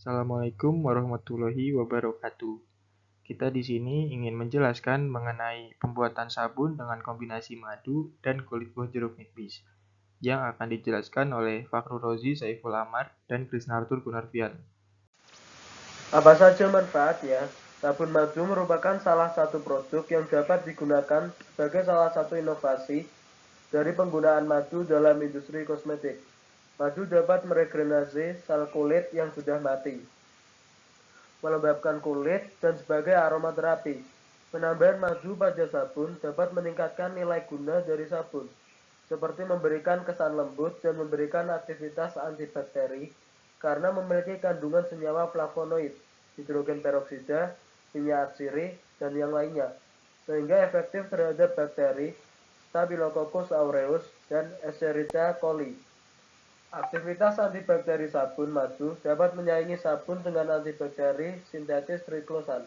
Assalamualaikum warahmatullahi wabarakatuh. Kita di sini ingin menjelaskan mengenai pembuatan sabun dengan kombinasi madu dan kulit buah jeruk nipis yang akan dijelaskan oleh Fakhrul Rozi Saiful Amar dan Krisnartur Gunarvian. Apa saja manfaatnya? Sabun madu merupakan salah satu produk yang dapat digunakan sebagai salah satu inovasi dari penggunaan madu dalam industri kosmetik. Madu dapat meregenerasi sel kulit yang sudah mati, melembabkan kulit, dan sebagai aromaterapi. Penambahan madu pada sabun dapat meningkatkan nilai guna dari sabun, seperti memberikan kesan lembut dan memberikan aktivitas antibakteri karena memiliki kandungan senyawa flavonoid, hidrogen peroksida, minyak atsiri, dan yang lainnya, sehingga efektif terhadap bakteri Staphylococcus aureus dan Escherichia coli. Aktivitas antibakteri sabun madu dapat menyaingi sabun dengan antibakteri sintetis triklosan.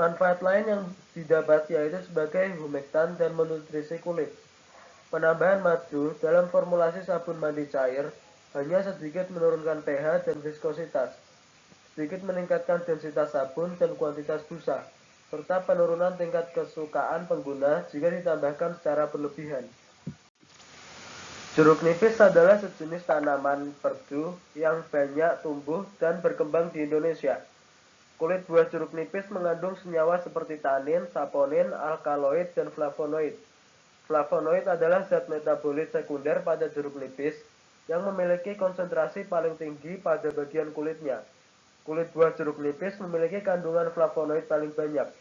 Manfaat lain yang didapat yaitu sebagai humektan dan menutrisi kulit. Penambahan madu dalam formulasi sabun mandi cair hanya sedikit menurunkan pH dan viskositas, sedikit meningkatkan densitas sabun dan kuantitas busa, serta penurunan tingkat kesukaan pengguna jika ditambahkan secara berlebihan. Jeruk nipis adalah sejenis tanaman perdu yang banyak tumbuh dan berkembang di Indonesia. Kulit buah jeruk nipis mengandung senyawa seperti tanin, saponin, alkaloid, dan flavonoid. Flavonoid adalah zat metabolit sekunder pada jeruk nipis yang memiliki konsentrasi paling tinggi pada bagian kulitnya. Kulit buah jeruk nipis memiliki kandungan flavonoid paling banyak.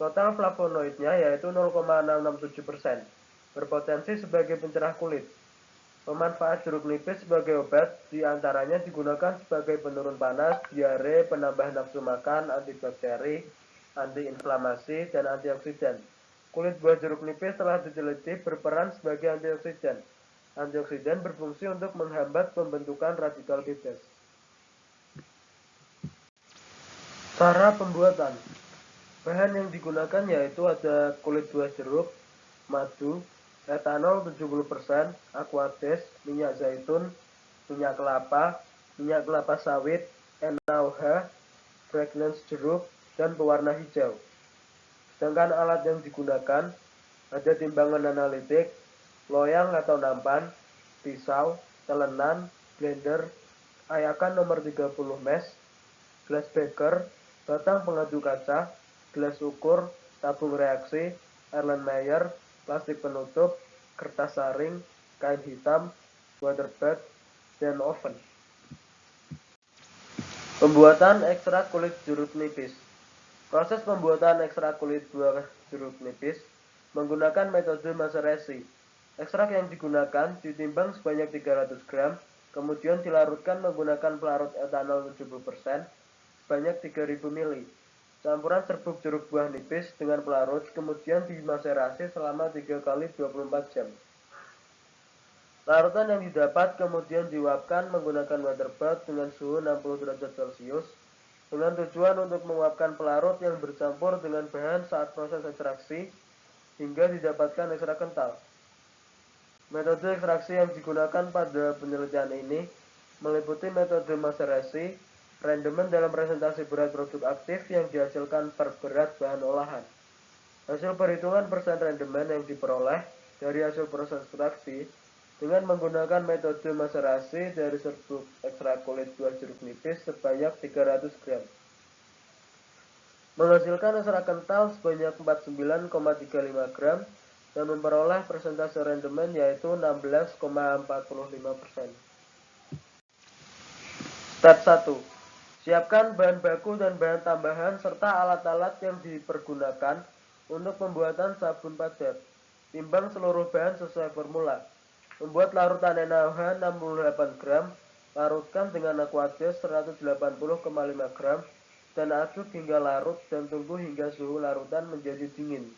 Total flavonoidnya yaitu 0,667%, berpotensi sebagai pencerah kulit. Pemanfaat jeruk nipis sebagai obat diantaranya digunakan sebagai penurun panas, diare, penambah nafsu makan, antibakteri, antiinflamasi, dan antioksidan. Kulit buah jeruk nipis telah diteliti berperan sebagai antioksidan. Antioksidan berfungsi untuk menghambat pembentukan radikal bebas. Cara pembuatan. Bahan yang digunakan yaitu ada kulit buah jeruk, madu, etanol 70%, aquades, minyak zaitun, minyak kelapa sawit, NaOH, fragrance jeruk, dan pewarna hijau. Sedangkan alat yang digunakan ada timbangan analitik, loyang atau nampan, pisau, telenan, blender, ayakan nomor 30 mesh, gelas beker, batang pengaduk kaca, gelas ukur, tabung reaksi, Erlenmeyer, plastik penutup, kertas saring, kain hitam, water bag, dan oven. Pembuatan ekstrak kulit jeruk nipis. Proses pembuatan ekstrak kulit buah jeruk nipis menggunakan metode macerasi. Ekstrak yang digunakan ditimbang sebanyak 300 gram, kemudian dilarutkan menggunakan pelarut etanol 70%, sebanyak 3000 ml. Campuran serbuk jeruk buah nipis dengan pelarut kemudian dimaserasi selama 3 kali 24 jam. Larutan yang didapat kemudian diuapkan menggunakan water bath dengan suhu 60 derajat Celcius dengan tujuan untuk menguapkan pelarut yang bercampur dengan bahan saat proses ekstraksi hingga didapatkan ekstrak kental. Metode ekstraksi yang digunakan pada penelitian ini meliputi metode macerasi, rendemen dalam presentasi berat produk aktif yang dihasilkan per berat bahan olahan. Hasil perhitungan persen rendemen yang diperoleh dari hasil proses ekstraksi dengan menggunakan metode macerasi dari serbuk ekstrak kulit buah jeruk nipis sebanyak 300 gram. Menghasilkan ekstrak kental sebanyak 49,35 gram dan memperoleh persentase rendemen yaitu 16,45%. Step 1. Siapkan bahan baku dan bahan tambahan serta alat-alat yang dipergunakan untuk pembuatan sabun padat. Timbang seluruh bahan sesuai formula. Membuat larutan NaOH 68 gram, larutkan dengan aquades 180,5 gram, dan aduk hingga larut dan tunggu hingga suhu larutan menjadi dingin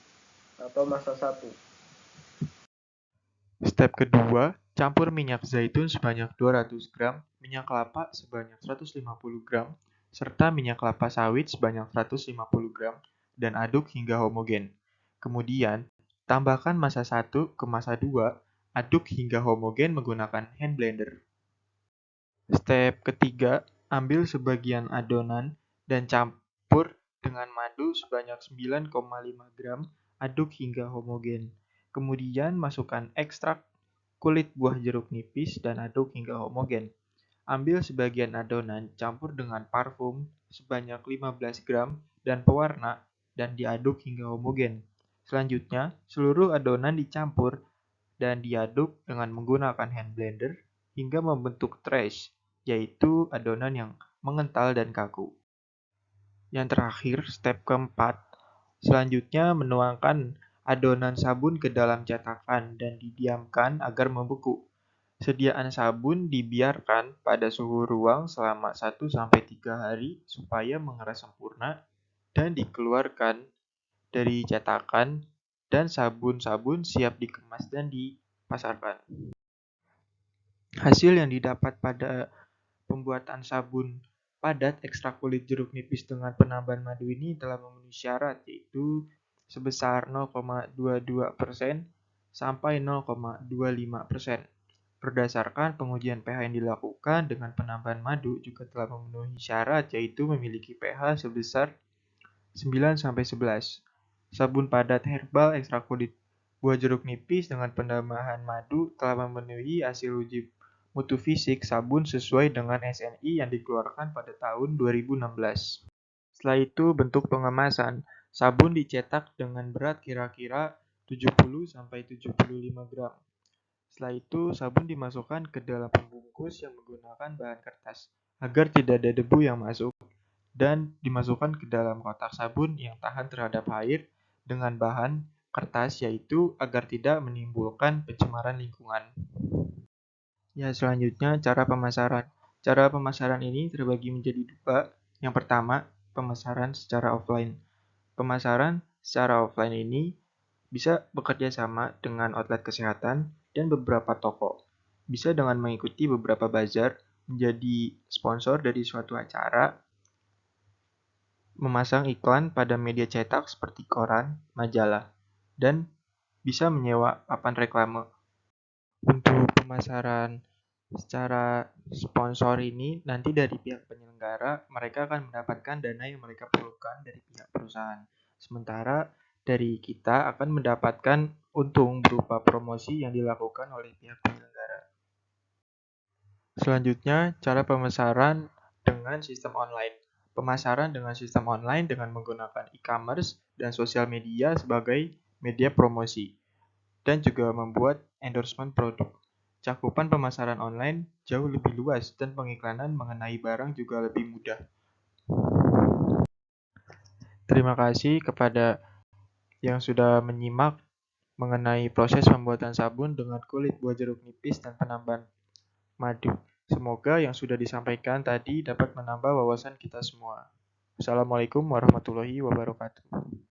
atau masa 1. Step kedua, campur minyak zaitun sebanyak 200 gram, minyak kelapa sebanyak 150 gram, serta minyak kelapa sawit sebanyak 150 gram, dan aduk hingga homogen. Kemudian, tambahkan massa 1 ke massa 2, aduk hingga homogen menggunakan hand blender. Step ketiga, ambil sebagian adonan dan campur dengan madu sebanyak 9,5 gram, aduk hingga homogen. Kemudian masukkan ekstrak kulit buah jeruk nipis dan aduk hingga homogen. Ambil sebagian adonan, campur dengan parfum sebanyak 15 gram dan pewarna dan diaduk hingga homogen. Selanjutnya, seluruh adonan dicampur dan diaduk dengan menggunakan hand blender hingga membentuk trash, yaitu adonan yang mengental dan kaku. Yang terakhir, step keempat, selanjutnya menuangkan adonan sabun ke dalam cetakan dan didiamkan agar membeku. Sediaan sabun dibiarkan pada suhu ruang selama 1-3 hari supaya mengeras sempurna dan dikeluarkan dari cetakan dan sabun-sabun siap dikemas dan dipasarkan. Hasil yang didapat pada pembuatan sabun padat ekstrak kulit jeruk nipis dengan penambahan madu ini telah memenuhi syarat, yaitu sebesar 0,22% sampai 0,25%. Berdasarkan pengujian pH yang dilakukan dengan penambahan madu juga telah memenuhi syarat, yaitu memiliki pH sebesar 9-11. Sabun padat herbal ekstrak kulit buah jeruk nipis dengan penambahan madu telah memenuhi hasil uji mutu fisik sabun sesuai dengan SNI yang dikeluarkan pada tahun 2016. Setelah itu, bentuk pengemasan. Sabun dicetak dengan berat kira-kira 70-75 gram. Setelah itu, sabun dimasukkan ke dalam pembungkus yang menggunakan bahan kertas agar tidak ada debu yang masuk dan dimasukkan ke dalam kotak sabun yang tahan terhadap air dengan bahan kertas, yaitu agar tidak menimbulkan pencemaran lingkungan. Ya, selanjutnya cara pemasaran. Cara pemasaran ini terbagi menjadi dua. Yang pertama, pemasaran secara offline. Pemasaran secara offline ini bisa bekerja sama dengan outlet kesehatan dan beberapa toko. Bisa dengan mengikuti beberapa bazar, menjadi sponsor dari suatu acara, memasang iklan pada media cetak seperti koran, majalah, dan bisa menyewa papan reklame. Untuk pemasaran secara sponsor ini, nanti dari pihak penyelenggara, mereka akan mendapatkan dana yang mereka perlukan dari pihak perusahaan. Sementara dari kita akan mendapatkan untung berupa promosi yang dilakukan oleh pihak penyelenggara. Selanjutnya, cara pemasaran dengan sistem online. Pemasaran dengan sistem online dengan menggunakan e-commerce dan sosial media sebagai media promosi, dan juga membuat endorsement produk. Cakupan pemasaran online jauh lebih luas dan pengiklanan mengenai barang juga lebih mudah. Terima kasih kepada yang sudah menyimak mengenai proses pembuatan sabun dengan kulit buah jeruk nipis dan penambahan madu. Semoga yang sudah disampaikan tadi dapat menambah wawasan kita semua. Assalamualaikum warahmatullahi wabarakatuh.